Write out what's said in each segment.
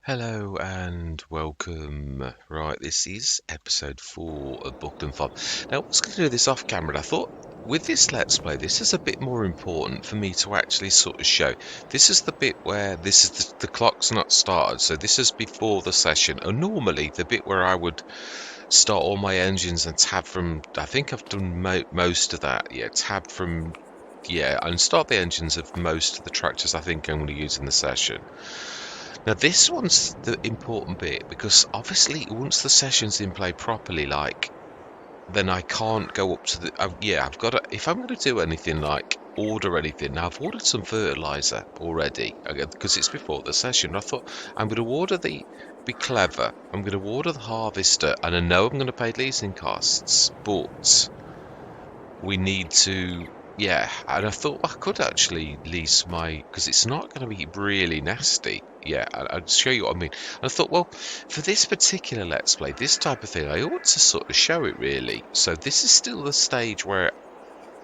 Hello and welcome. Right, this is episode 4 of Buckland Fob. Now, I was going to do this off camera, and I thought with this Let's Play, this is a bit more important for me to actually sort of show. This is the bit where this is the clock's not started, so this is before the session. And normally, the bit where I would start all my engines and tab from, I think I've done most of that. Yeah, tab from, yeah, and start the engines of most of the tractors I think I'm going to use in the session. Now this one's the important bit because obviously once the session's in play properly, then I can't go up to the. I've got to. If I'm going to do anything like order anything, now I've ordered some fertilizer already because it's before the session. I thought I'm going to order be clever. I'm going to order the harvester, and I know I'm going to pay leasing costs, but we need to. Yeah, and I thought I could actually lease because it's not going to be really nasty. Yeah, I'll show you what I mean. And I thought, well, for this particular Let's Play, this type of thing, I ought to sort of show it really. So this is still the stage where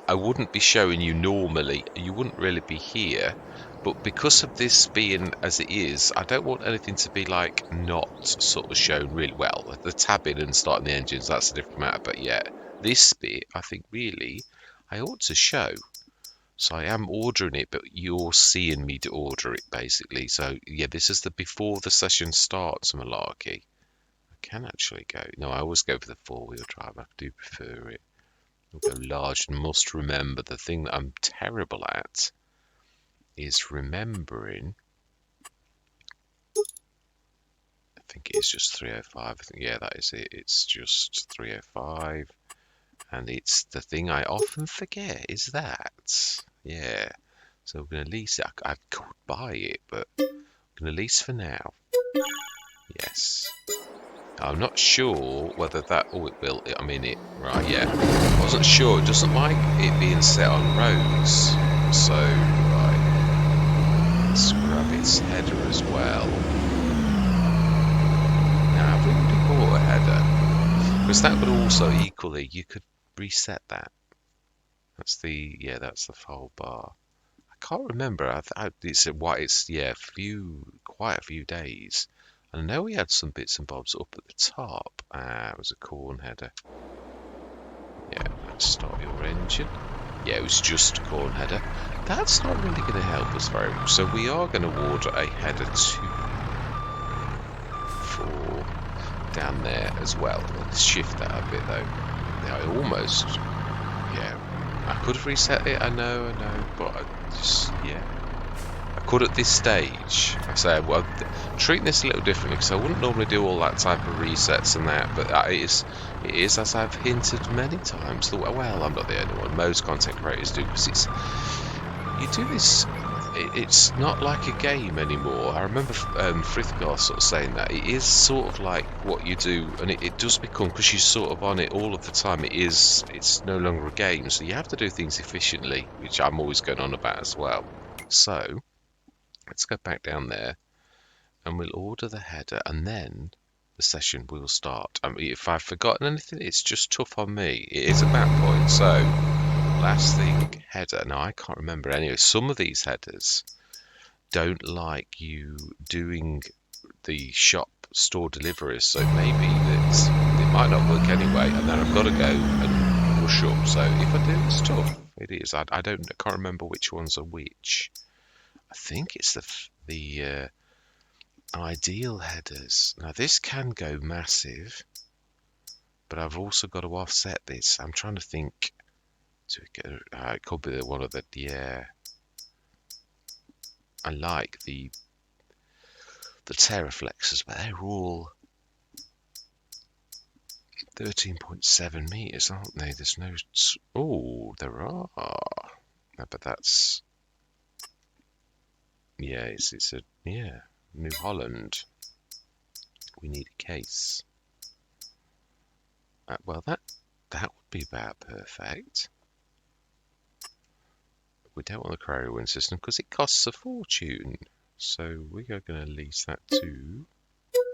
I wouldn't be showing you normally. You wouldn't really be here. But because of this being as it is, I don't want anything to be like not sort of shown really well. The tabbing and starting the engines, that's a different matter. But yeah, this bit, I think really, I ought to show. So I am ordering it, but you're seeing me to order it basically. So yeah, this is the before the session starts malarkey. I can actually go. No, I always go for the four-wheel drive. I do prefer it. I'll go large and must remember the thing that I'm terrible at is remembering. I think it is just 305. I think, yeah, that is it. It's just 305. And it's the thing I often forget is that. Yeah. So we're going to lease it. I could buy it, but I'm going to lease for now. Yes. I'm not sure whether that... Oh, it will. I mean, it... Right, yeah. I wasn't sure. It doesn't like it being set on roads. So, right. Let's grab its header as well. Now, I've already bought a header. Because that would also equally... You could reset that. That's the... Yeah, that's the file bar. I can't remember. It's yeah, quite a few days. And I know we had some bits and bobs up at the top. It was a corn header. Yeah, let's start your engine. Yeah, it was just a corn header. That's not really going to help us very much. So we are going to order a header for down there as well. Let's shift that a bit though. Yeah, I almost... Yeah, I could have reset it, I know, but I just, yeah. I could at this stage. I say, well, treating this a little differently because I wouldn't normally do all that type of resets and that, but it is as I've hinted many times. Well, I'm not the only one. Most content creators do because you do this. It's not like a game anymore. I remember Frithgar sort of saying that it is sort of like what you do, and it does become, because you're sort of on it all of the time. It's no longer a game, so you have to do things efficiently, which I'm always going on about as well. So let's go back down there, and we'll order the header, and then the session will start. I mean, if I've forgotten anything, it's just tough on me. It is at that point, so. Last thing, header. Now, I can't remember anyway. Some of these headers don't like you doing the shop store deliveries, so maybe it might not work anyway, and then I've got to go and rush up. So if I do, it's tough. It is. I can't remember which ones are which. I think it's the ideal headers. Now, this can go massive, but I've also got to offset this. I'm trying to think. So it could be one of the, yeah. I like the Terraflexes, but they're all 13.7 meters, aren't they? There's no... Oh, there are. No, but that's... Yeah, it's a... Yeah, New Holland. We need a case. Well, that would be about perfect. We don't want the Crary Wind system because it costs a fortune. So we are going to lease that too. Ooh,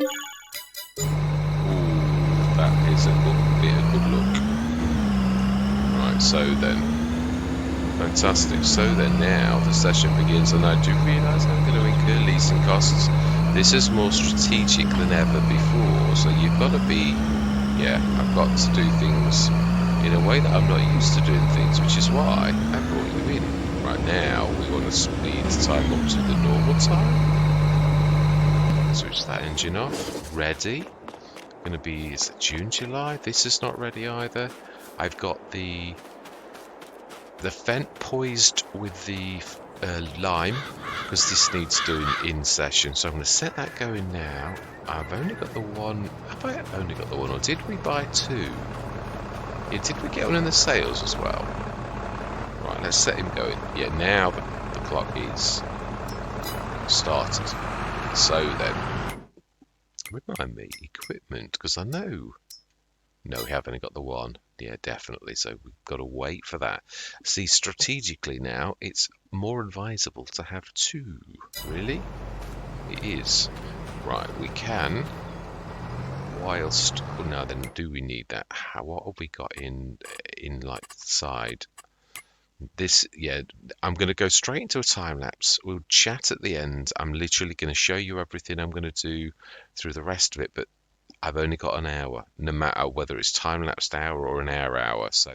that is a bit of good luck. Right, so then. Fantastic. So then now the session begins, and I do realise I'm going to incur leasing costs This is more strategic than ever before, so you've got to be, yeah, I've got to do things in a way that I'm not used to doing things, which is why I brought you in. Right now, we want to speed time up to the normal time. Switch that engine off. Ready. Going to be, is it June, July? This is not ready either. I've got the vent poised with the lime because this needs doing in session. So I'm going to set that going now. I've only got the one. Have I only got the one, or did we buy two? Yeah, did we get one in the sales as well? Right, let's set him going. Yeah, now the clock is started. So then, remind me, equipment, because I know. No, we have only got the one. Yeah, definitely. So we've got to wait for that. See, strategically now, it's more advisable to have two. Really? It is. Right, we can. Whilst, oh, now then, do we need that? What have we got in like side? This, yeah, I'm going to go straight into a time lapse. We'll chat at the end. I'm literally going to show you everything I'm going to do through the rest of it, but I've only got an hour, no matter whether it's time-lapsed hour or an hour. So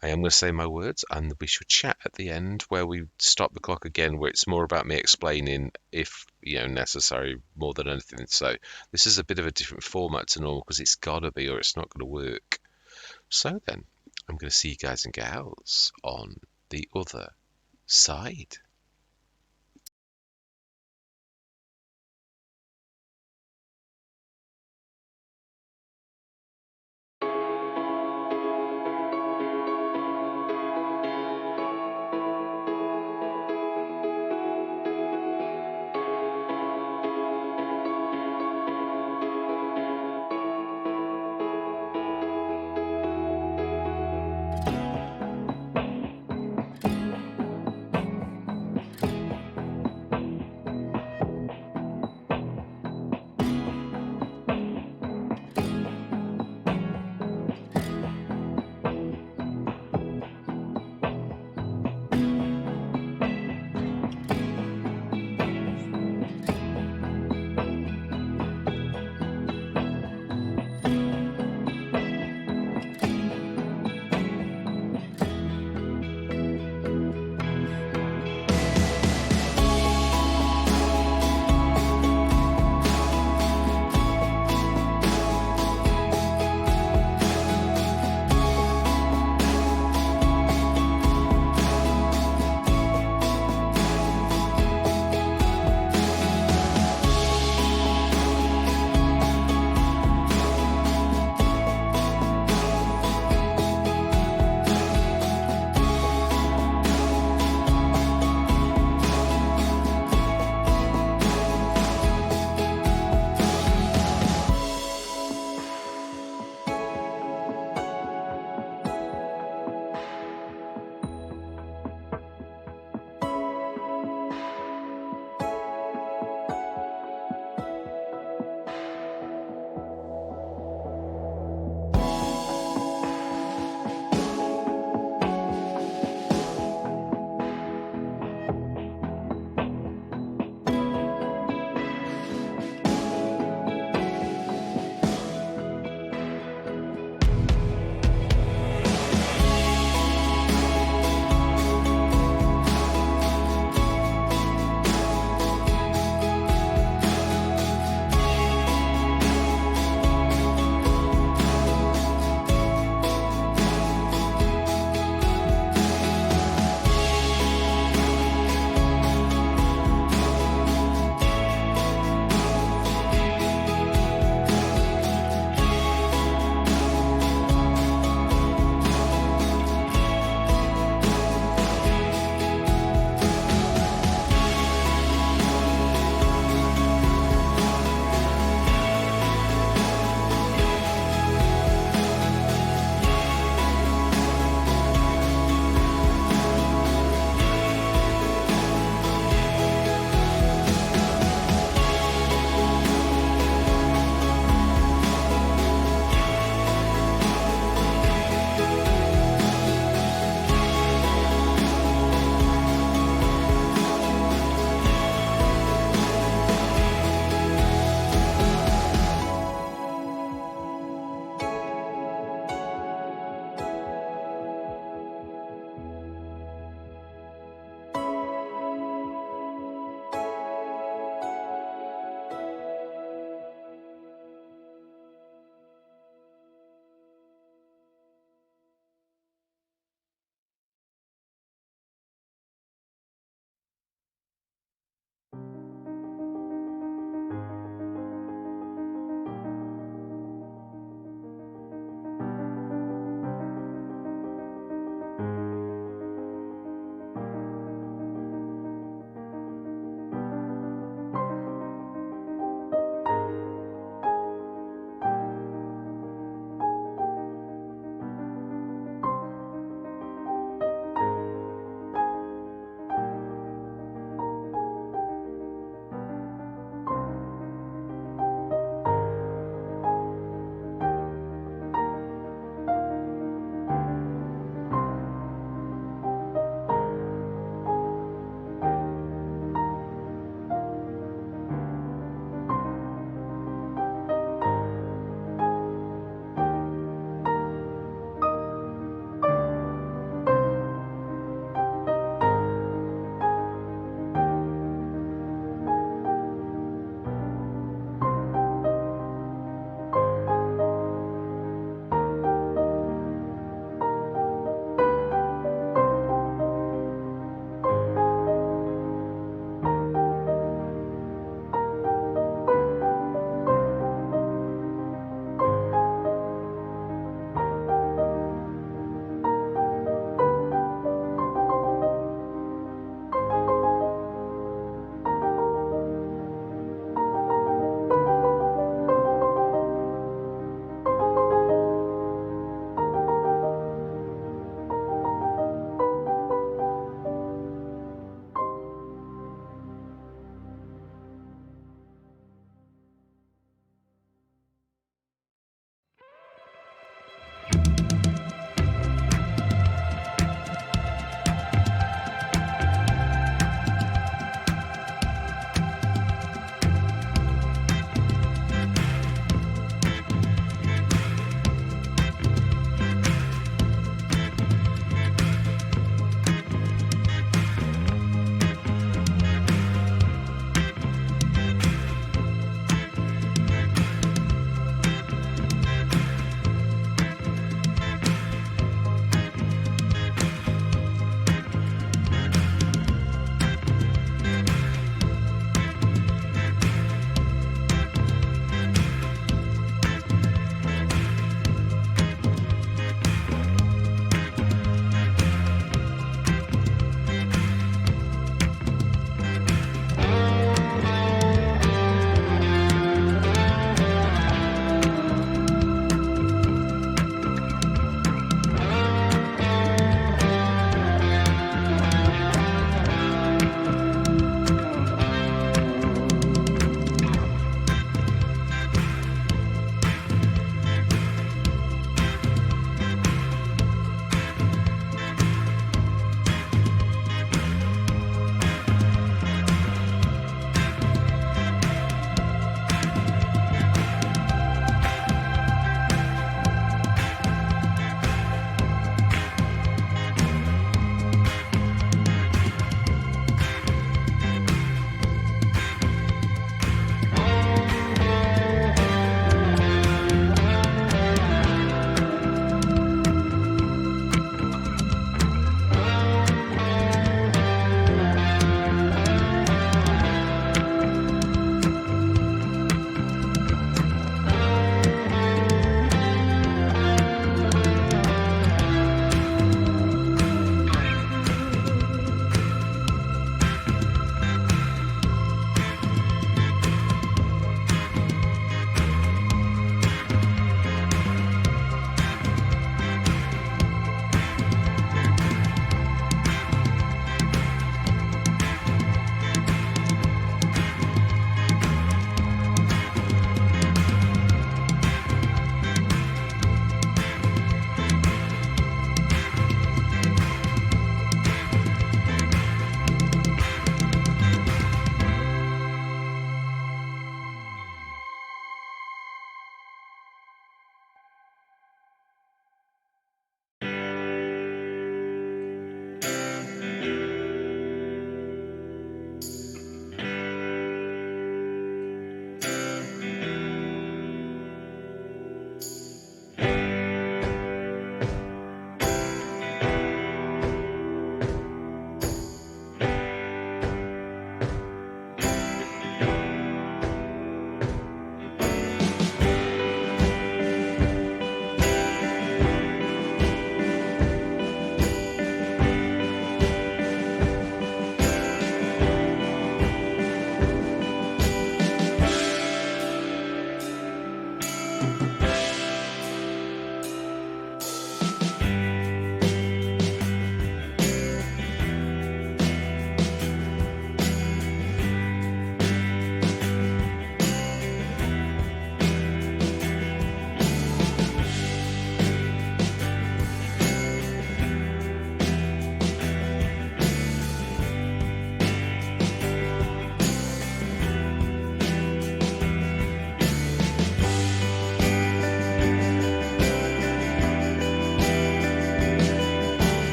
I am going to say my words, and we shall chat at the end where we stop the clock again, where it's more about me explaining if, necessary more than anything. So this is a bit of a different format to normal because it's got to be or it's not going to work. So then, I'm going to see you guys and gals on the other side.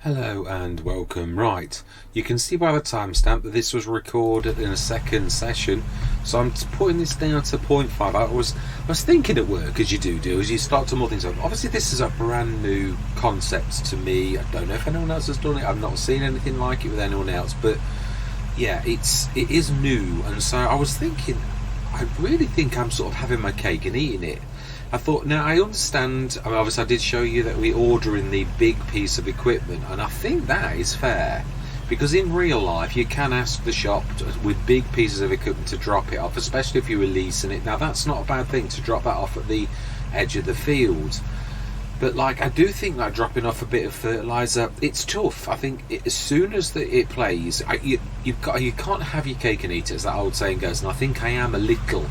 Hello and welcome. Right, you can see by the timestamp that this was recorded in a second session, so I'm putting this down to 0.5. I was thinking at work, as you do as you start to mull things up. Obviously this is a brand new concept to me. I don't know if anyone else has done it. I've not seen anything like it with anyone else, but yeah, it is new. And so I was thinking, I really think I'm sort of having my cake and eating it. I thought, now I understand, I mean, obviously I did show you that we order in the big piece of equipment, and I think that is fair, because in real life you can ask the shop with big pieces of equipment to drop it off, especially if you're releasing it. Now that's not a bad thing, to drop that off at the edge of the field, but like, I do think like dropping off a bit of fertiliser, it's tough. I think as soon as it plays, you can't have your cake and eat it, as that old saying goes, and I think I am a little.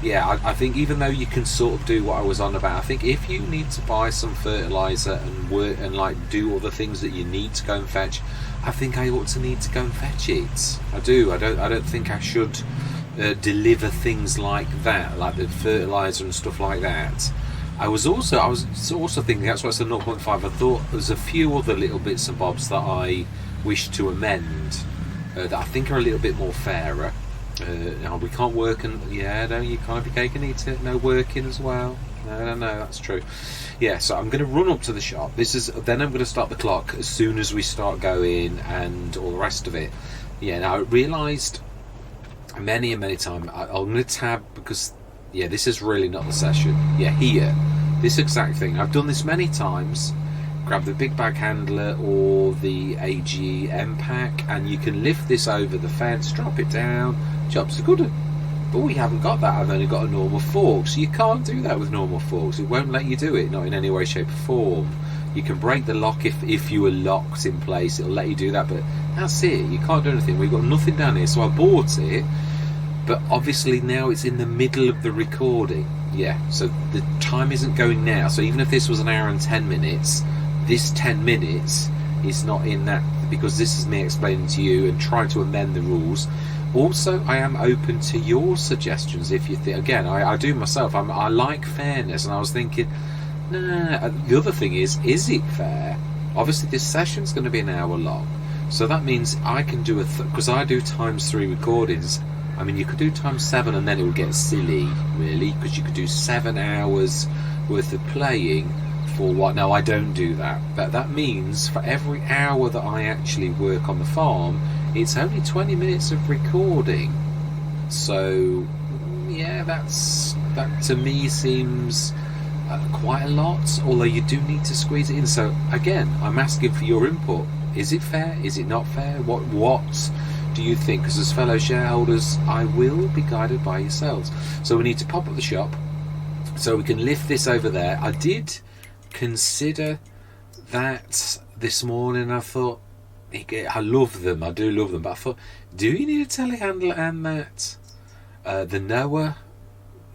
Yeah, I think even though you can sort of do what I was on about, I think if you need to buy some fertiliser and work and like do all the things that you need to go and fetch, I think I ought to need to go and fetch it. I do. I don't think I should deliver things like that, like the fertiliser and stuff like that. I was also thinking, that's why it's a 0.5. I thought there's a few other little bits and bobs that I wish to amend that I think are a little bit more fairer. No, we can't work and you can't have your cake and eat it. No working as well. No, that's true. Yeah, so I'm going to run up to the shop. Then I'm going to start the clock as soon as we start going and all the rest of it. Yeah, now I realised many times I'm going to tab, because this is really not the session. Yeah, here, this exact thing. I've done this many times. Grab the big bag handler or the AGM pack, and you can lift this over the fence, drop it down. Job's a good one. But we haven't got that. I've only got a normal fork, so you can't do that with normal forks. It won't let you do it, not in any way, shape or form. You can break the lock if you were locked in place, it'll let you do that, but that's it. You can't do anything. We've got nothing down here, so I bought it, but obviously now it's in the middle of the recording. Yeah, so the time isn't going now, so even if this was an hour and 10 minutes, this 10 minutes is not in that, because this is me explaining to you and trying to amend the rules. Also, I am open to your suggestions if you think, again, I do myself, I like fairness, and I was thinking, nah. The other thing is it fair? Obviously this session's going to be an hour long, so that means I can do because I do ×3 recordings. I mean, you could do ×7 and then it would get silly, really, because you could do 7 hours worth of playing for what? No, I don't do that. That means for every hour that I actually work on the farm, it's only 20 minutes of recording. So yeah, that to me seems quite a lot, although you do need to squeeze it in. So again, I'm asking for your input. Is it fair? Is it not fair? What do you think? Because as fellow shareholders, I will be guided by yourselves. So we need to pop up the shop so we can lift this over there. I did consider that this morning. I thought, I love them, I do love them, but I thought, do you need a telehandler and that? The Noah,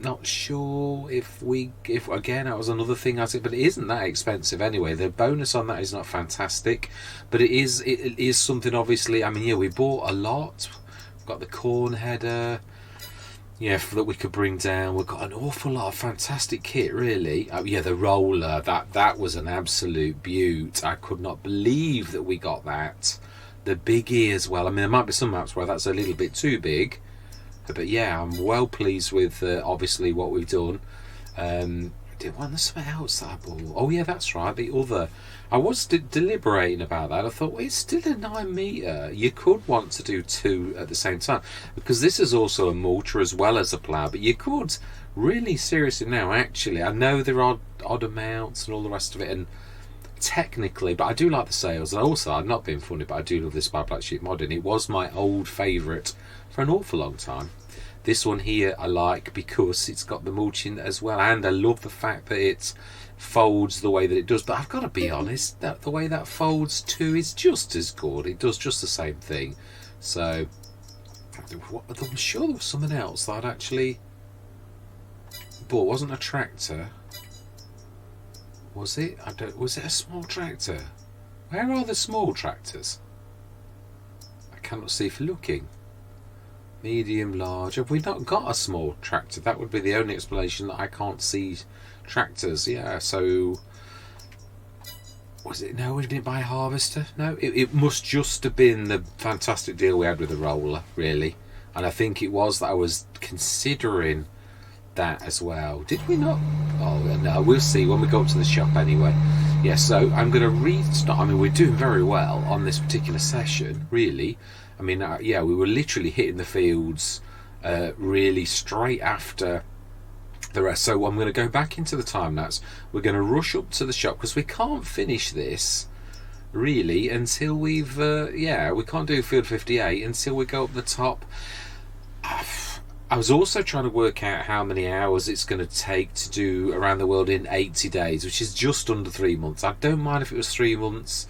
not sure if again, that was another thing I said, but it isn't that expensive anyway. The bonus on that is not fantastic, but it is something. Obviously, I mean, yeah, we bought a lot. We've got the corn header, that we could bring down. We've got an awful lot of fantastic kit, really. The roller, that was an absolute beaut. I could not believe that we got that. The biggie as well. I mean, there might be some maps where that's a little bit too big, but yeah, I'm well pleased with obviously what we've done. There's something else that I bought. Oh yeah, that's right, the other. I was deliberating about that. I thought, well, it's still a 9 metre. You could want to do 2 at the same time, because this is also a mulcher as well as a plough, but you could really seriously now, actually. I know there are odd amounts and all the rest of it, and technically, but I do like the sails. And also, I'm not being funny, but I do love this by Black Sheep Modding. It was my old favourite for an awful long time. This one here I like because it's got the mulching as well, and I love the fact that it folds the way that it does. But I've got to be honest, that the way that folds too is just as good. It does just the same thing. So I'm sure there was something else that I'd actually bought. It wasn't a tractor, was it? Was it a small tractor? Where are the small tractors? I cannot see for looking. Medium, large. Have we not got a small tractor? That would be the only explanation, that I can't see tractors. Yeah, so Was it? No, we didn't buy a harvester. No, it must just have been the fantastic deal we had with the roller, really. And I think it was that I was considering that as well. Did we not? Oh no, we'll see when we go up to the shop anyway. Yeah, so I'm going to restart. I mean, we're doing very well on this particular session, really. I mean, yeah, we were literally hitting the fields really straight after the rest. So I'm going to go back into the time lapse. We're going to rush up to the shop because we can't finish this really until we've we can't do field 58 until we go up the top. I was also trying to work out how many hours it's going to take to do around the world in 80 days, which is just under 3 months. I don't mind if it was 3 months.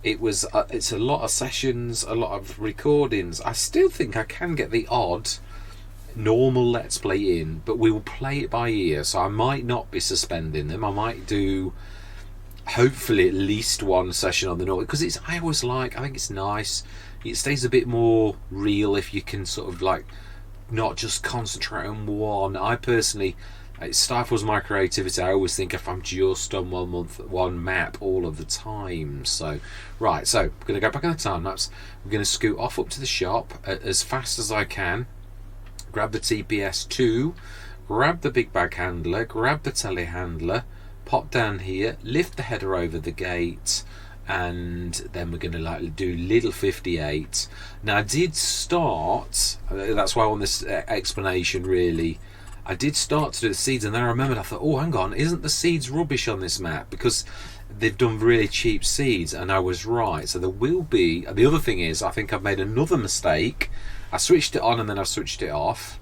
It's a lot of sessions, a lot of recordings. I still think I can get the odd normal Let's Play in, but we will play it by ear, so I might not be suspending them. I might do hopefully at least one session on the normal, because I think it's nice. It stays a bit more real if you can sort of like not just concentrate on one. I personally, it stifles my creativity. I always think if I'm just on 1 month, one map all of the time. So right, so we're going to go back in the time lapse. We're going to scoot off up to the shop as fast as I can, grab the TPS2, grab the big bag handler, grab the telehandler, pop down here, lift the header over the gate, and then we're going to do little 58. Now I did start, that's why I want this explanation really, I did start to do the seeds, and then I remembered, I thought, oh hang on, isn't the seeds rubbish on this map, because they've done really cheap seeds, and I was right. So there will be, the other thing is, I think I've made another mistake. I switched it on and then I switched it off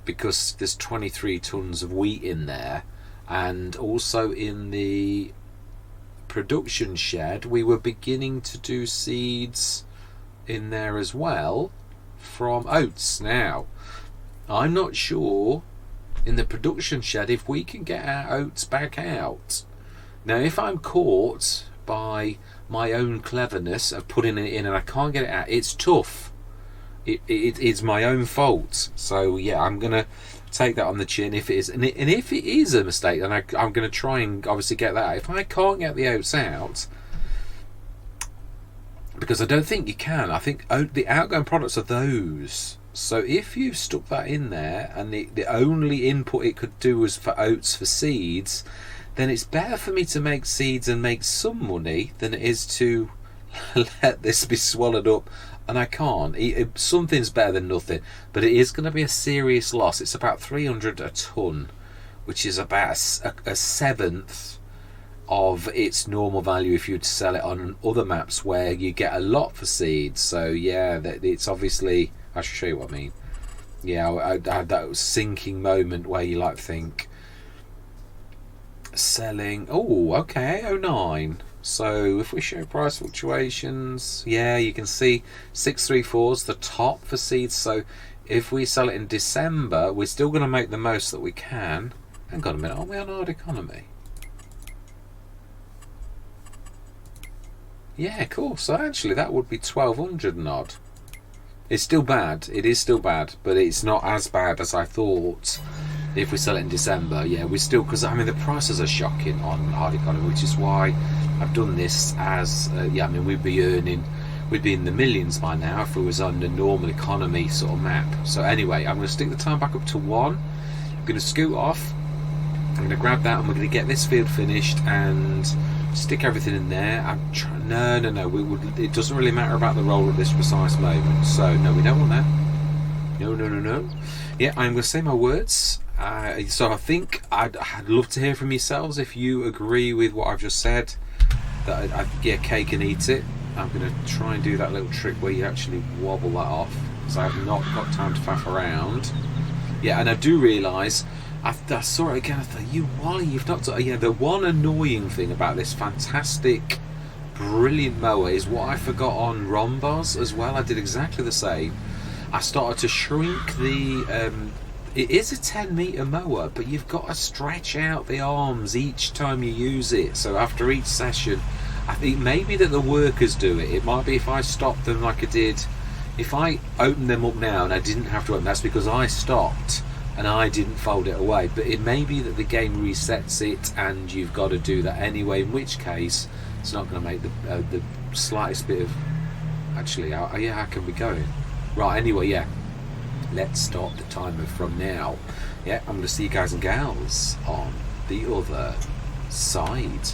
because there's 23 tons of wheat in there, and also in the production shed we were beginning to do seeds in there as well from oats. Now I'm not sure in the production shed if we can get our oats back out. Now if I'm caught by my own cleverness of putting it in and I can't get it out, it's tough. It's my own fault. So yeah, I'm gonna take that on the chin if it is, and if it is a mistake, then I'm going to try and obviously get that out. If I can't get the oats out, because I don't think you can, I think the outgoing products are those. So if you've stuck that in there and the only input it could do was for oats for seeds, then it's better for me to make seeds and make some money than it is to let this be swallowed up. And I can't. Something's better than nothing, but it is going to be a serious loss. It's about 300 a ton, which is about a seventh of its normal value if you'd sell it on other maps where you get a lot for seeds. So yeah, it's obviously, I should show you what I mean. Yeah, I had that sinking moment where you think selling. Oh, okay, 09. So if we show price fluctuations, yeah, you can see 634 is the top for seeds. So if we sell it in December, we're still going to make the most that we can. Hang on a minute, aren't we on hard economy? Yeah, cool. So actually that would be 1200 and odd. It's still bad. It is still bad, but it's not as bad as I thought. If we sell it in December, yeah, we still, because I mean the prices are shocking on hard economy, which is why I've done this as we'd be in the millions by now if we was on the normal economy sort of map. So anyway, I'm going to stick the time back up to 1. I'm going to scoot off. I'm going to grab that and we're going to get this field finished and stick everything in there. No. It doesn't really matter about the roll at this precise moment. So no, we don't want that. No. Yeah, I'm going to say my words. So I think I'd love to hear from yourselves if you agree with what I've just said. That I'd get a cake and eat it. I'm going to try and do that little trick where you actually wobble that off, because I have not got time to faff around. Yeah, and I do realise, I saw it again, I thought, Wally, you've not done. Yeah, the one annoying thing about this fantastic, brilliant mower is what I forgot on Rombos as well. I did exactly the same. I started to shrink the... it is a 10 metre mower, but you've got to stretch out the arms each time you use it. So after each session, I think maybe that the workers do it. It might be if I stop them like I did. If I open them up now and I didn't have to open, that's because I stopped and I didn't fold it away. But it may be that the game resets it and you've got to do that anyway, in which case It's not going to make the slightest bit of. Actually, how can we go? Right. Anyway, yeah. Let's start the timer from now. Yeah, I'm going to see you guys and gals on the other side.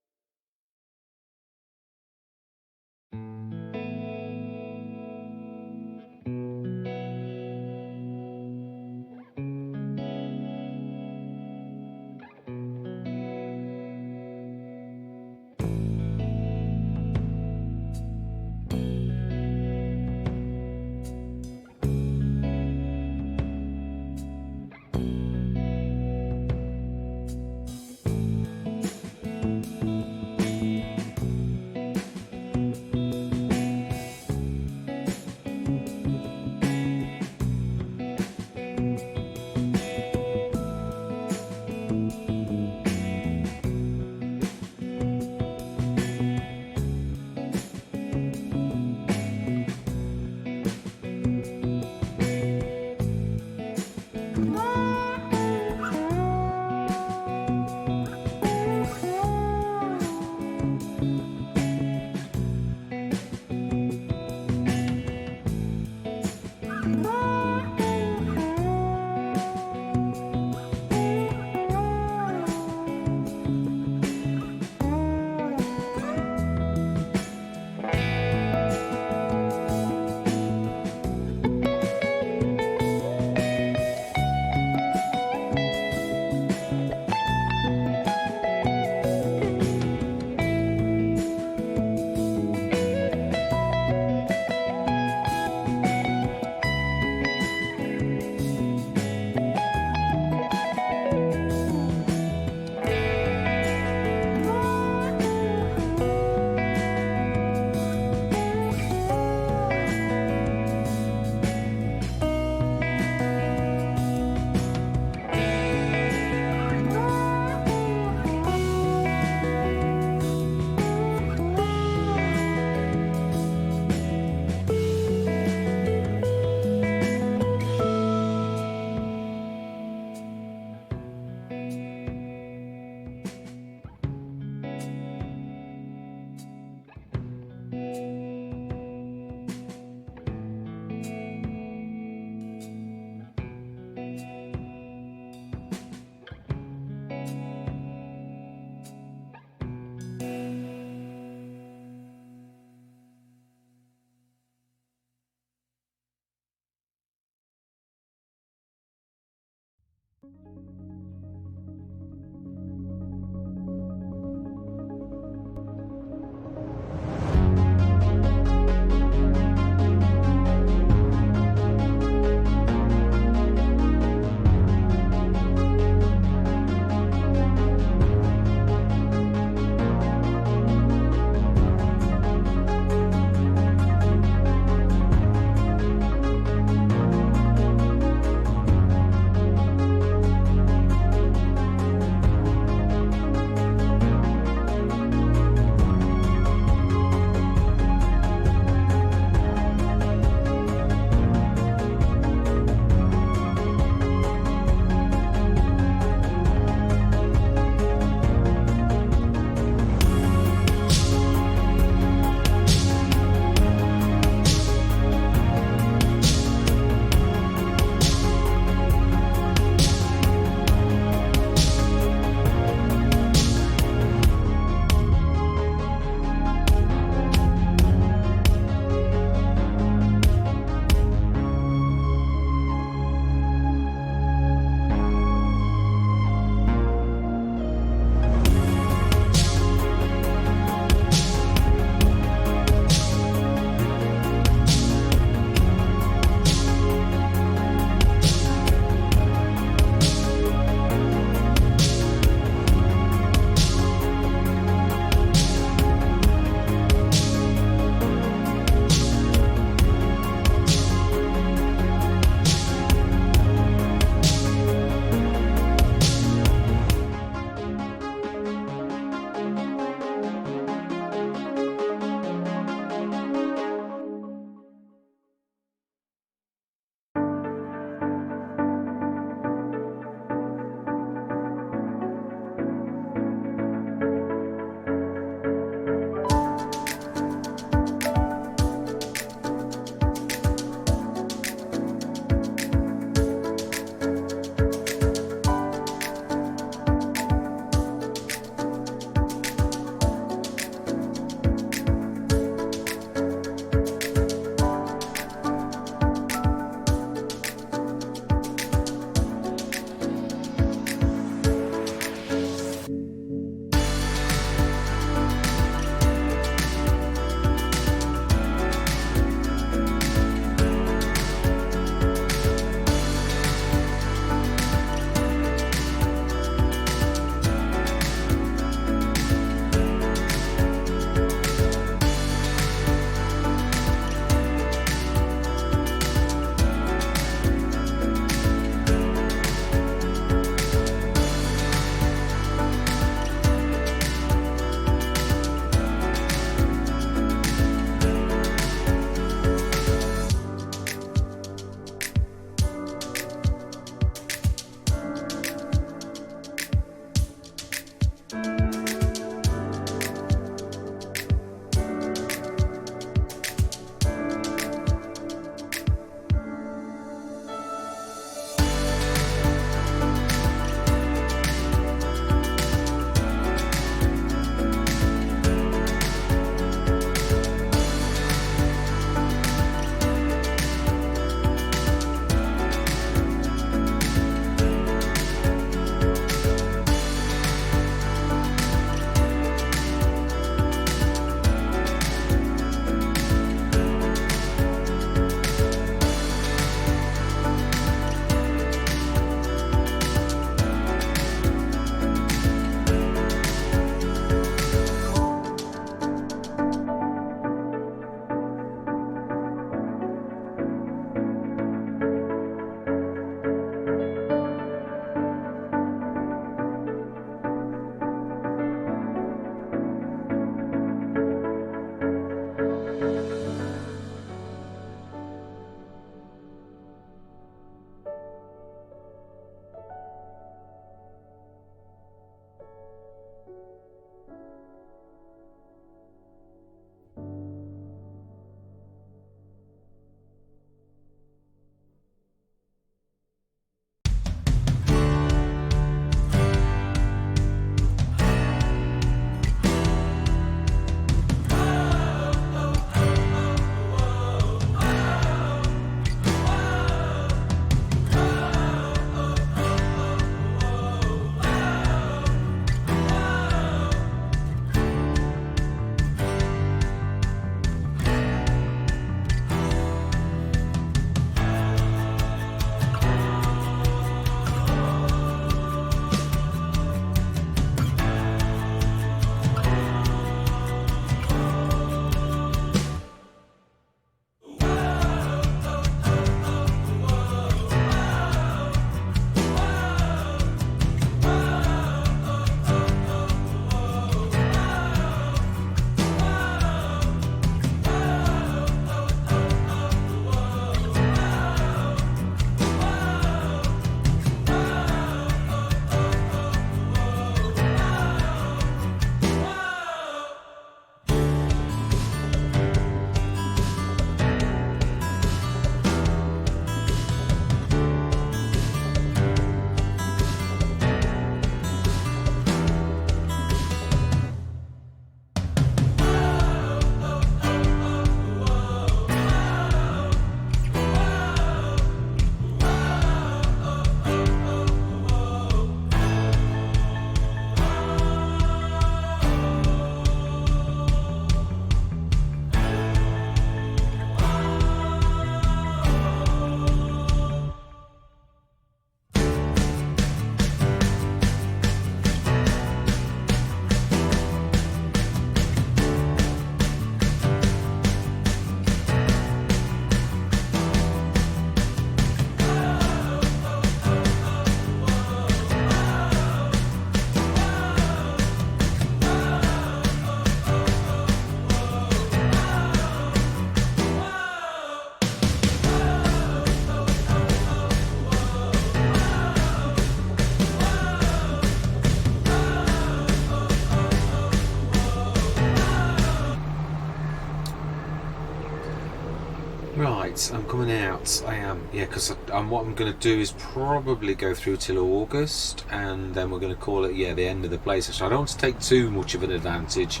Right, I'm coming out. I am, yeah, because what I'm going to do is probably go through till August, and then we're going to call it, yeah, the end of the play session. I don't want to take too much of an advantage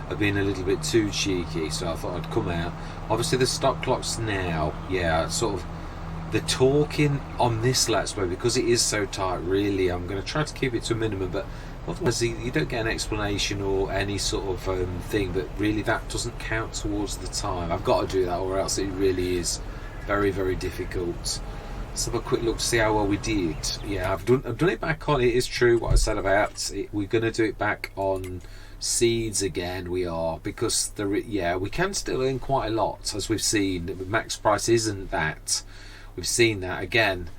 of being a little bit too cheeky, so I thought I'd come out. Obviously, the stop clocks now, yeah, sort of the talking on this Let's Play, because it is so tight, really, I'm going to try to keep it to a minimum, but otherwise you don't get an explanation or any sort of thing, but really that doesn't count towards the time. I've got to do that, or else it really is very, very difficult. Let's have a quick look to see how well we did. Yeah, I've done it back on, it is true what I said about it. We're going to do it back on seeds again, we are, because we can still earn quite a lot, as we've seen. Max price isn't that. We've seen that again.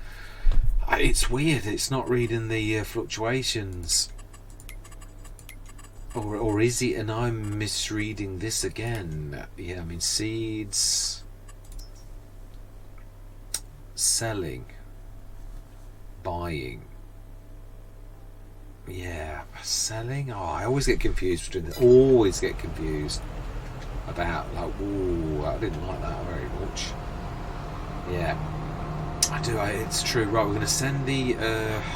It's weird, it's not reading the fluctuations. Or is it, and I'm misreading this again? Yeah, I mean, seeds, selling, buying. Yeah, selling. Oh, I always get confused between this. Always get confused about, like, ooh, I didn't like that very much. Yeah, I do. It's true. Right, we're going to send the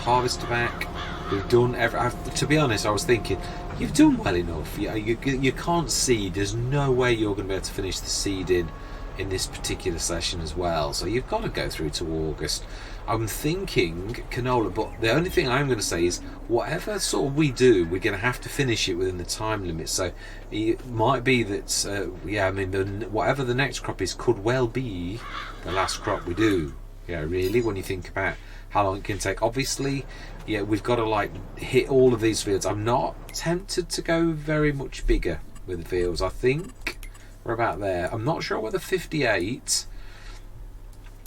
harvester back. We've done to be honest, I was thinking, you've done well enough. You can't seed. There's no way you're going to be able to finish the seeding in this particular session as well. So you've got to go through to August. I'm thinking canola, but the only thing I'm going to say is whatever sort of we do, we're going to have to finish it within the time limit. So it might be that, whatever the next crop is could well be the last crop we do. Yeah, really, when you think about how long it can take. Obviously, yeah, we've got to like hit all of these fields. I'm not tempted to go very much bigger with the fields. I think we're about there. I'm not sure whether 58,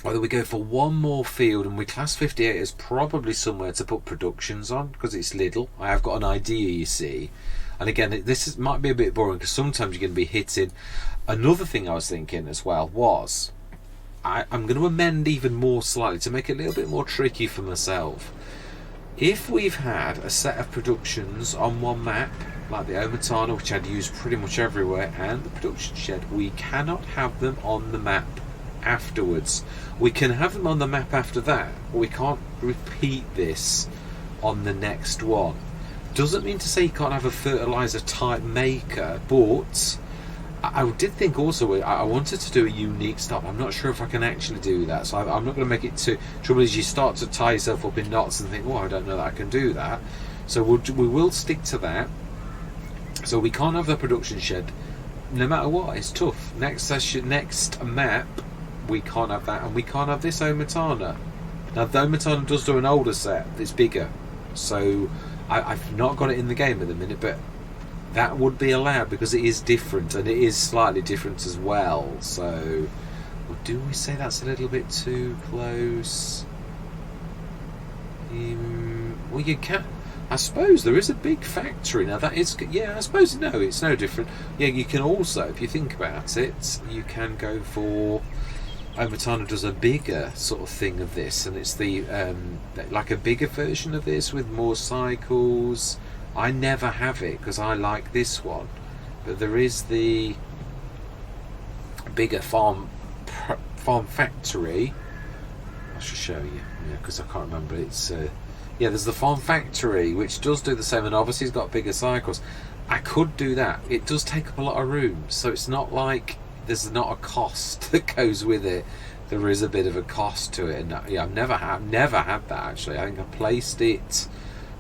whether we go for one more field, and we class 58 as probably somewhere to put productions on, because it's little. I have got an idea, you see. And again, might be a bit boring, because sometimes you're going to be hitting. Another thing I was thinking as well was, I'm going to amend even more slightly to make it a little bit more tricky for myself. If we've had a set of productions on one map, like the Omatana, which I'd use pretty much everywhere, and the production shed, we cannot have them on the map afterwards. We can have them on the map after that, but we can't repeat this on the next one. Doesn't mean to say you can't have a fertilizer type maker, but I did think also I wanted to do a unique stop. I'm not sure if I can actually do that, so I'm not going to make it too. Trouble is, you start to tie yourself up in knots and think, oh, I don't know that I can do that. So we will stick to that. So we can't have the production shed, no matter what. It's tough. Next session, next map, we can't have that, and we can't have this Omatana. Now the Omatana does do an older set. It's bigger, so I've not got it in the game at the minute, but that would be allowed because it is different, and it is slightly different as well. So, do we say that's a little bit too close? Well, you can. I suppose there is a big factory now. That is, yeah. I suppose no, it's no different. Yeah, you can also, if you think about it, you can go for. Omatana does a bigger sort of thing of this, and it's the like a bigger version of this with more cycles. I never have it because I like this one, but there is the bigger farm factory. I should show you, yeah, because I can't remember. It's yeah, there's the farm factory which does do the same, and obviously it's got bigger cycles. I could do that. It does take up a lot of room, so it's not like there's not a cost that goes with it. There is a bit of a cost to it, and yeah, I've never had that actually. I think I placed it.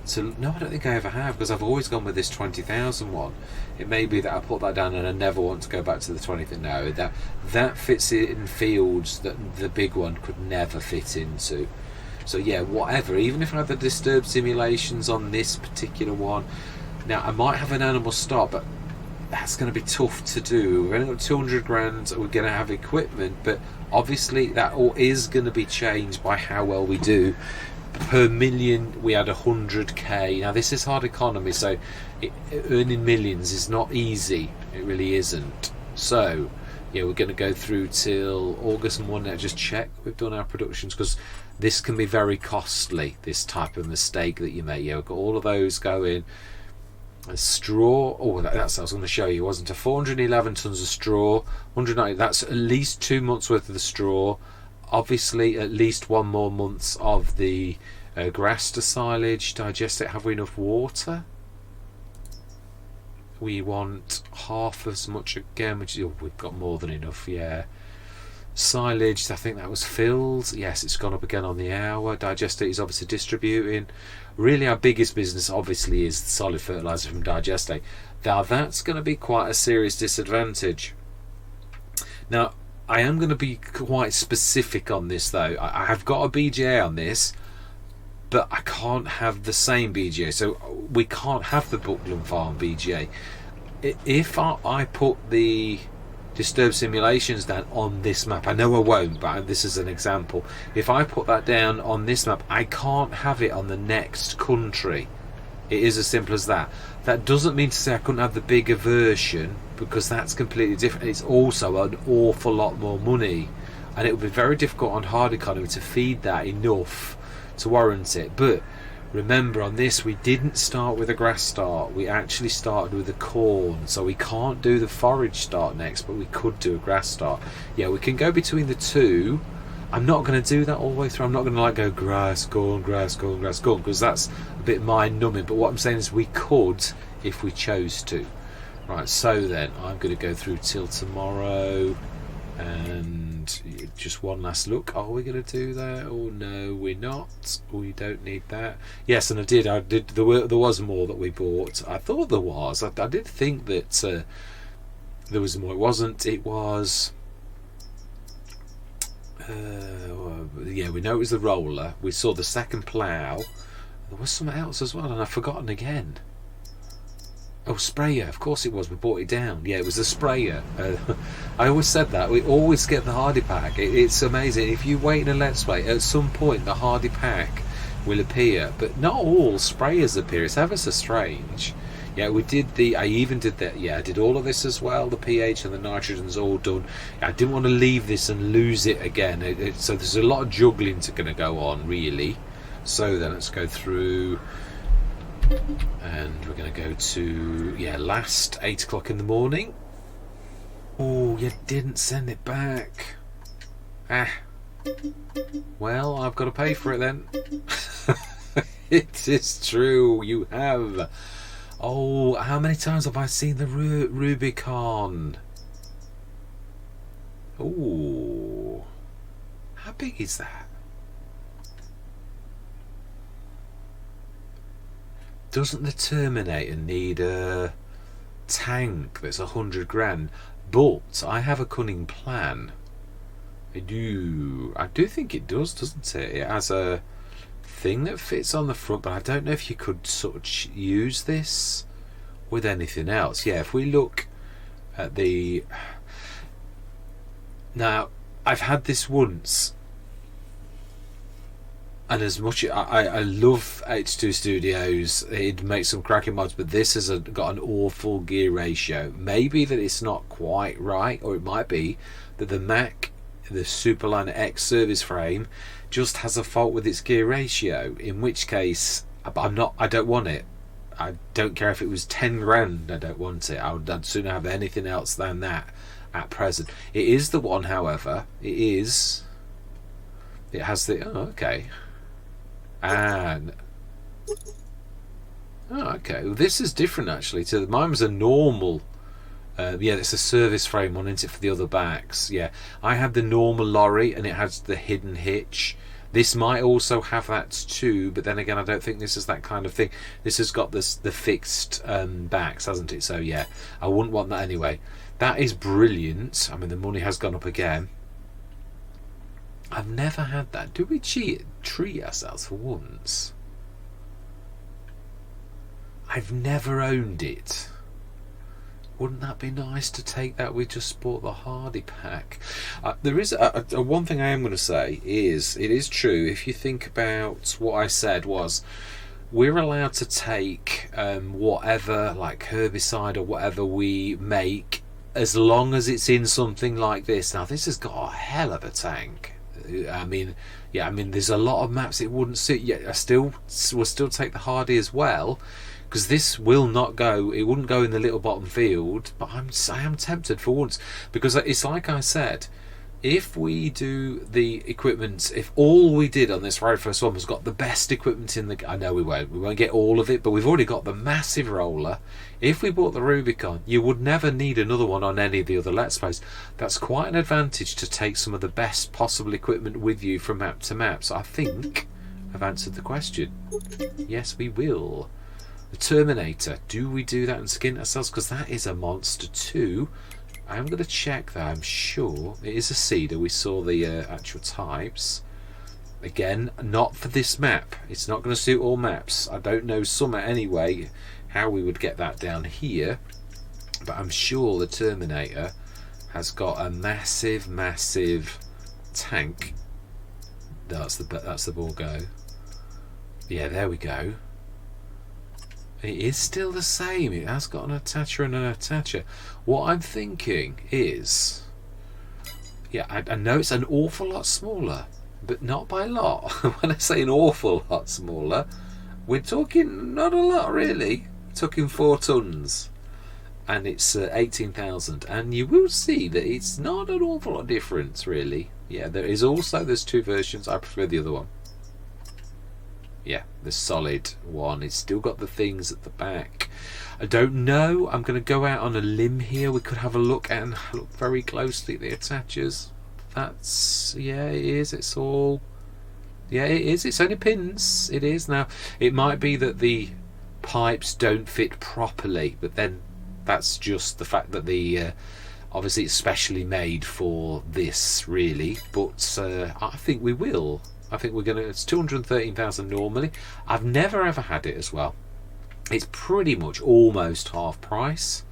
So no, I don't think I ever have, because I've always gone with this 20,000 one. It may be that I put that down and I never want to go back to the 20th. No, that fits in fields that the big one could never fit into. So yeah, whatever. Even if I have the disturbed simulations on this particular one, now I might have an animal stop, but that's going to be tough to do. We've only got 200 grand. We're going to have equipment, but obviously that all is going to be changed by how well we do. Per million we had 100k. Now this is hard economy, so earning millions is not easy. It really isn't. So yeah, we're going to go through till August and 1 now. Just check we've done our productions, because this can be very costly, this type of mistake that you make. Yeah, we've got all of those going. A straw. Oh, that's what I was going to show you, wasn't it? 411 tons of straw, 190. That's at least 2 months worth of the straw. Obviously, at least 1 more month of the grass to silage, digest it. Have we enough water? We want half as much again, which we've got more than enough. Yeah. Silage, I think that was filled. Yes, it's gone up again on the hour. Digestate is obviously distributing. Really, our biggest business obviously is the solid fertilizer from Digestate. Now, that's going to be quite a serious disadvantage. Now, I am going to be quite specific on this, though. I have got a BGA on this, but I can't have the same BGA. So we can't have the Buckland Farm BGA. If I put the disturbed simulations down on this map, I know I won't, but this is an example. If I put that down on this map, I can't have it on the next country. It is as simple as that. That doesn't mean to say I couldn't have the bigger version, because that's completely different. It's also an awful lot more money, and it would be very difficult on hard economy to feed that enough to warrant it. But remember, on this we didn't start with a grass start, we actually started with the corn, so we can't do the forage start next, but we could do a grass start. Yeah, we can go between the two. I'm not going to do that all the way through. I'm not going to go grass, corn, grass, corn, grass, corn, because that's a bit mind numbing. But what I'm saying is we could if we chose to. Right, so then I'm going to go through till tomorrow, and just one last look. Are we going to do that? Oh no, we're not. We don't need that. Yes, and I did. There was more that we bought. I thought there was. I did think that there was more. It wasn't. It was. Yeah, we know it was the roller. We saw the second plough. There was something else as well, and I've forgotten again. Oh, sprayer. Of course it was. We bought it down. Yeah, it was the sprayer. I always said that. We always get the hardy pack. It's amazing. If you wait in a let's play, at some point the hardy pack will appear. But not all sprayers appear. It's ever so strange. Yeah, we did I even did that. Yeah, I did all of this as well. The pH and the nitrogen's all done. I didn't want to leave this and lose it again. So there's a lot of juggling going to go on, really. So then let's go through. And we're going to go to, last 8 o'clock in the morning. Oh, you didn't send it back. Well, I've got to pay for it then. It is true, you have. Oh, how many times have I seen the Rubicon? Oh, how big is that? Doesn't the Terminator need a tank that's 100 grand? But I have a cunning plan. I do think it does, doesn't it? It has a thing that fits on the front, but I don't know if you could sort of use this with anything else. Yeah, if we look at the... Now, I've had this once, and as much I love H2 Studios, it makes some cracking mods, but this has got an awful gear ratio. Maybe that it's not quite right, or it might be that the Mac, the Superliner X service frame, just has a fault with its gear ratio. In which case, I don't want it. I don't care if it was 10 grand. I don't want it. I'd sooner have anything else than that at present. It is the one, however. It has the... Oh, okay. And okay, well, this is different actually. To mine was a normal. Yeah, it's a service frame one, isn't it, for the other backs? Yeah, I had the normal lorry, and it has the hidden hitch. This might also have that too, but then again, I don't think this is that kind of thing. This has got the fixed backs, hasn't it? So yeah, I wouldn't want that anyway. That is brilliant. I mean, the money has gone up again. I've never had that. Do we treat ourselves for once? I've never owned it. Wouldn't that be nice to take that? We just bought the Hardy pack. There is one thing I am going to say is, it is true, if you think about what I said was, we're allowed to take whatever, like herbicide or whatever we make, as long as it's in something like this. Now, this has got a hell of a tank. I mean, there's a lot of maps it wouldn't suit. Yet we'll still take the Hardy as well, because this will not go. It wouldn't go in the little bottom field. But I am tempted for once, because it's like I said. If we do the equipment, if all we did on this very first one was got the best equipment in the... I know we won't get all of it, but we've already got the massive roller. If we bought the Rubicon, you would never need another one on any of the other Let's Plays. That's quite an advantage, to take some of the best possible equipment with you from map to map. So I think I've answered the question. Yes, we will. The Terminator, do we do that and skin ourselves? Because that is a monster too. I'm going to check that. I'm sure it is a cedar. We saw the actual types. Again, not for this map. It's not going to suit all maps. I don't know some anyway how we would get that down here, but I'm sure the Terminator has got a massive tank. That's the ball go. Yeah, there we go. It is still the same. It has got an attacher and an attacher. What I'm thinking is, yeah, I know it's an awful lot smaller, but not by a lot. When I say an awful lot smaller, we're talking not a lot really. We're talking 4 tons, and it's 18,000. And you will see that it's not an awful lot of difference really. Yeah, there's 2 versions. I prefer the other one. Yeah, the solid one. It's still got the things at the back. I don't know. I'm going to go out on a limb here. We could have a look and look very closely at the attachers. That's... yeah, it is. It's all... yeah, it is. It's only pins. It is. Now, it might be that the pipes don't fit properly, but then that's just the fact that the... obviously, it's specially made for this, really. But I think we will. I think we're going to... it's 213,000 normally. I've never ever had it as well. It's pretty much almost half price.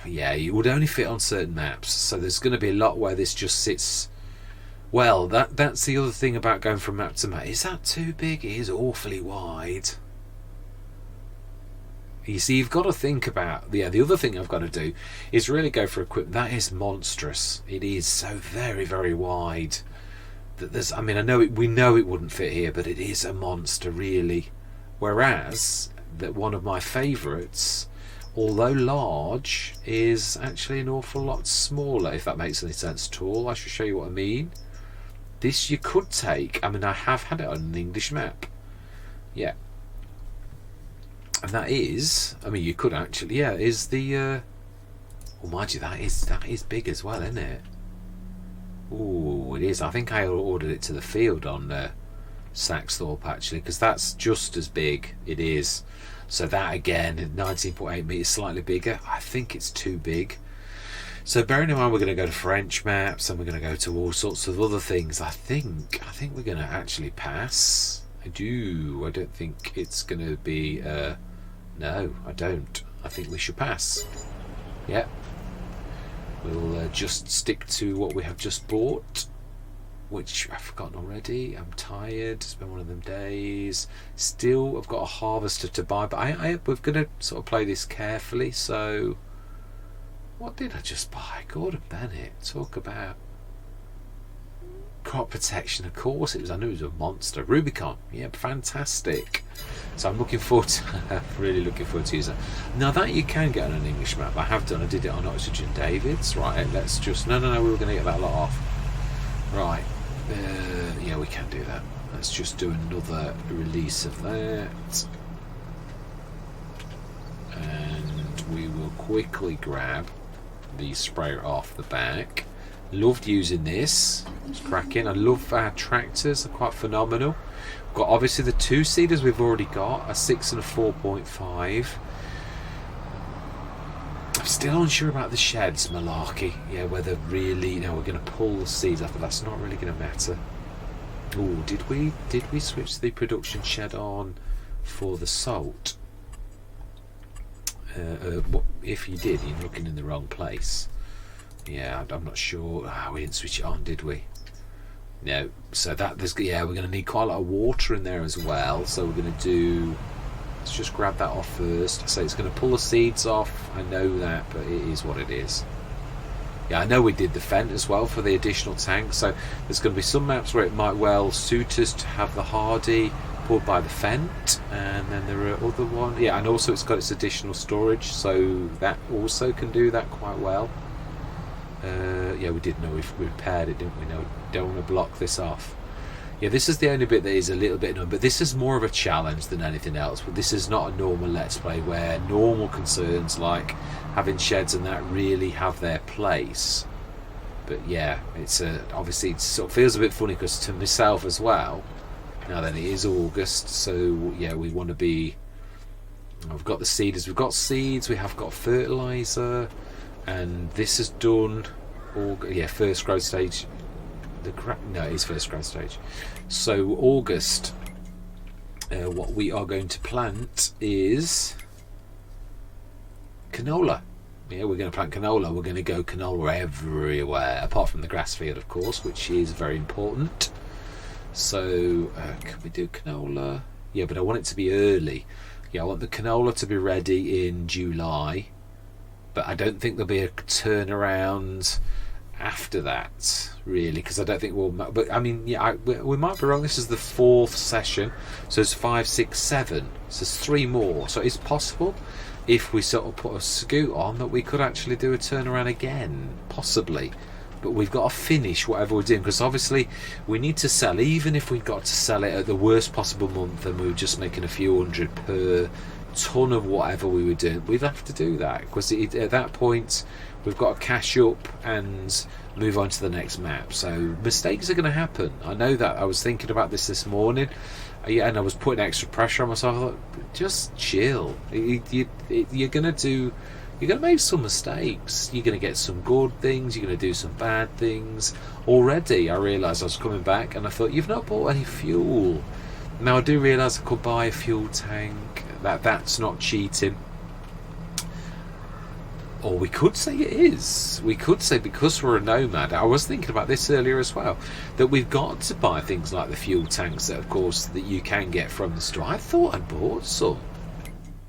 Yeah, it would only fit on certain maps. So there's going to be a lot where this just sits... well, that's the other thing about going from map to map. Is that too big? It is awfully wide. You see, you've got to think about... yeah, the other thing I've got to do is really go for equipment. That is monstrous. It is so very wide. I mean, we know it wouldn't fit here, but it is a monster, really. Whereas that one of my favourites, although large, is actually an awful lot smaller. If that makes any sense at all, I should show you what I mean. This you could take. I mean, I have had it on an English map. Yeah, and that is. I mean, you could actually. Yeah, is the. Well, mind you, that is big as well, isn't it? Ooh, it is. I think I ordered it to the field on Saxthorpe actually, because that's just as big. It is. So that again, 19.8 meters, slightly bigger. I think it's too big. So bearing in mind we're going to go to French maps and we're going to go to all sorts of other things. I think we're going to actually pass. I don't think it's going to be. No, I don't. I think we should pass. Yeah. We'll just stick to what we have just bought, which I've forgotten already. I'm tired. It's been one of them days. Still, I've got a harvester to buy, but we're going to sort of play this carefully. So, what did I just buy? Gordon Bennett. Talk about crop protection. Of course, I knew it was a monster. Rubicon. Yeah, fantastic. So I'm looking forward to... really looking forward to using it. Now that you can get on an English map, I have done. I did it on Oxygen Davids. Right, let's just... No, we were going to get that lot off. Right. Yeah, we can do that. Let's just do another release of that. And we will quickly grab the sprayer off the back. Loved using this. It's cracking. I love our tractors. They're quite phenomenal. Got obviously the 2-seaters we've already got, a 6 and a 4.5. I'm still unsure about the sheds malarkey. Yeah, whether really, we're going to pull the seeds off, but that's not really going to matter. Oh, did we switch the production shed on for the salt? If you did, you're looking in the wrong place. Yeah, I'm not sure. We didn't switch it on, did we? No. So we're going to need quite a lot of water in there as well. So we're going to do... let's just grab that off first. So it's going to pull the seeds off. I know that, but it is what it is. Yeah, I know we did the Fent as well for the additional tank. So there's going to be some maps where it might well suit us to have the Hardy pulled by the Fent, and then there are other one, yeah, and also it's got its additional storage, so that also can do that quite well. Yeah, we did know we repaired it, didn't we? No, don't want to block this off. Yeah, this is the only bit that is a little bit annoying, but this is more of a challenge than anything else. But this is not a normal Let's Play where normal concerns like having sheds and that really have their place. But yeah, it's obviously it sort of feels a bit funny because to myself as well. Now then, it is August, so yeah, we want to be. We've got the seeders, we've got seeds, we have got fertilizer, and this is done. Yeah, first growth stage. No, it is first growth stage. So August, what we are going to plant is canola. Yeah, we're going to plant canola. We're going to go canola everywhere, apart from the grass field, of course, which is very important. So, can we do canola? Yeah, but I want it to be early. Yeah, I want the canola to be ready in July, but I don't think there'll be a turnaround after that, really, because I don't think we'll. But I mean, yeah, we might be wrong. This is the 4th session, so it's 5, 6, 7. So there's 3 more. So it's possible, if we sort of put a scoot on, that we could actually do a turnaround again, possibly. But we've got to finish whatever we're doing, because obviously we need to sell. Even if we got to sell it at the worst possible month, and we were just making a few hundred per ton of whatever we were doing, we'd have to do that, because at that point we've got to cash up and move on to the next map. So mistakes are going to happen. I know that. I was thinking about this morning, yeah, and I was putting extra pressure on myself. I thought, just chill. You're going to make some mistakes. You're going to get some good things. You're going to do some bad things. Already, I realised I was coming back, and I thought, you've not bought any fuel. Now I do realise I could buy a fuel tank. That's not cheating. Or we could say it is. We could say, because we're a nomad, I was thinking about this earlier as well, that we've got to buy things like the fuel tanks that, of course, that you can get from the store. I thought I'd bought some,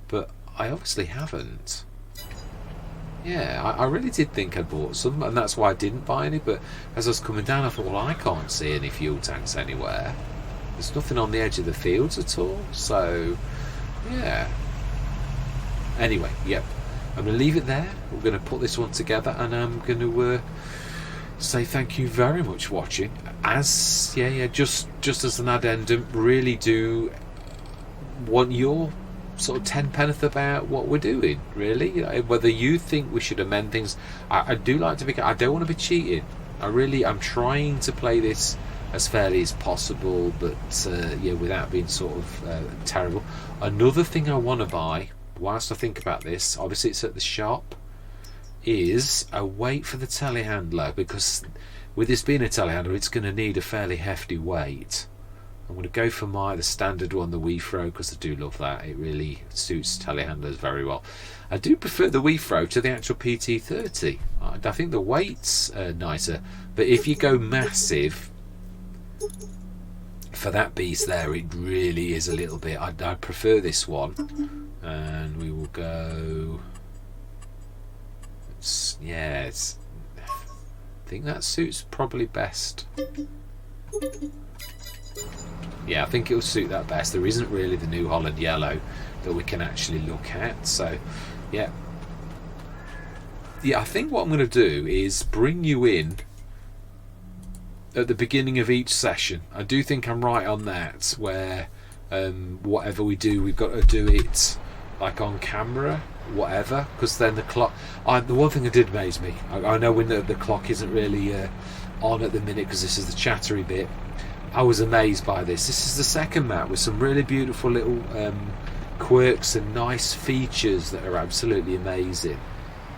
but I obviously haven't. Yeah, I really did think I'd bought some, and that's why I didn't buy any. But as I was coming down, I thought, well, I can't see any fuel tanks anywhere. There's nothing on the edge of the fields at all. So, yeah. Anyway, yep. I'm going to leave it there. We're going to put this one together, and I'm going to say thank you very much for watching. Just as an addendum, really do want your sort of 10 penneth about what we're doing, really. Whether you think we should amend things. I do like to be. I don't want to be cheating. I'm trying to play this as fairly as possible, but yeah, without being sort of terrible. Another thing I want to buy, whilst I think about this, obviously it's at the shop, is a weight for the telehandler, because with this being a telehandler, it's going to need a fairly hefty weight. I'm going to go for the standard one, the Wefro, because I do love that. It really suits telehandlers very well. I do prefer the Wefro to the actual PT30. I think the weight's nicer, but if you go massive for that beast there, it really is a little bit. I'd prefer this one, and we will go. I think that suits probably best. Yeah, I think it'll suit that best. There isn't really the New Holland yellow that we can actually look at. So, yeah. Yeah, I think what I'm going to do is bring you in at the beginning of each session. I do think I'm right on that, where whatever we do, we've got to do it like on camera, whatever, because then the clock. The one thing that did amaze me, I know when the clock isn't really on at the minute, because this is the chattery bit. I was amazed by this. This is the second map with some really beautiful little quirks and nice features that are absolutely amazing.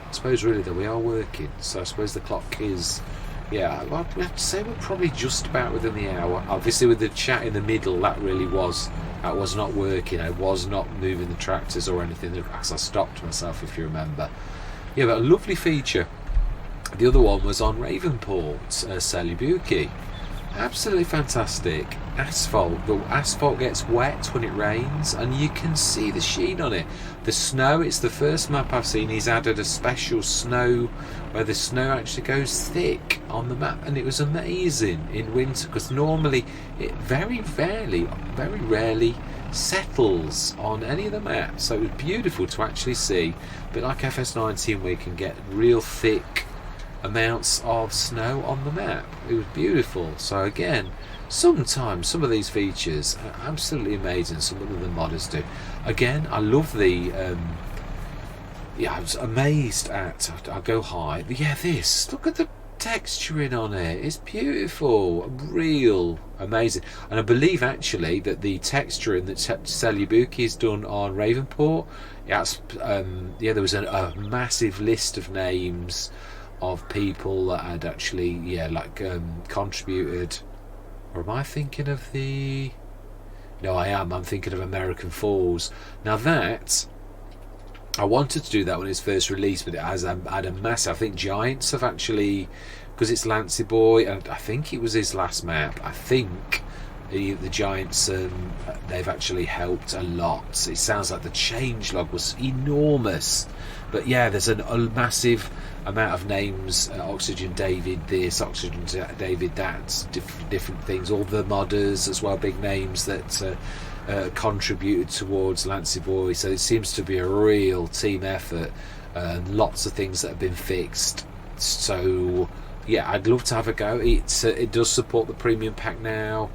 I suppose really that we are working, so I suppose the clock is, yeah, well, we have to say we're probably just about within the hour. Obviously with the chat in the middle, that was not working. I was not moving the tractors or anything, as I stopped myself, if you remember. Yeah, but a lovely feature. The other one was on Ravenport, Selibuki. Absolutely fantastic. asphalt. The asphalt gets wet when it rains, and you can see the sheen on it. The snow, it's the first map I've seen he's added a special snow where the snow actually goes thick on the map, and it was amazing in winter, because normally it very rarely settles on any of the maps, so it was beautiful to actually see. But like FS19, we can get real thick amounts of snow on the map. It was beautiful. So again, sometimes some of these features are absolutely amazing, some of the modders do. Again, I love the I was amazed at, I'll go high, yeah, this, look at the texturing on it, it's beautiful, real amazing. And I believe actually that the texturing that Celibuki has done on Ravenport, there was a massive list of names of people that had actually contributed. Or am I thinking of the... No, I'm thinking of American Falls. Now that, I wanted to do that when it was first released, but it has had a massive... I think Giants have actually, because it's Lancy Boy, and I think it was his last map, I think the Giants, they've actually helped a lot. It sounds like the changelog was enormous. But yeah, there's a massive amount of names, Oxygen David this, Oxygen David that, different things, all the modders as well, big names that contributed towards Lancy Boy. So it seems to be a real team effort, and lots of things that have been fixed. So yeah, I'd love to have a go. It does support the premium pack now.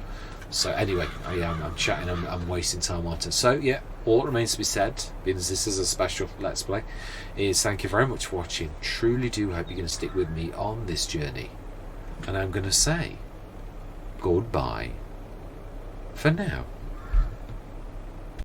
So anyway, I'm chatting, I'm wasting time on it. So yeah, all that remains to be said, because this is a special Let's Play, is thank you very much for watching. Truly do hope you're going to stick with me on this journey. And I'm going to say goodbye for now.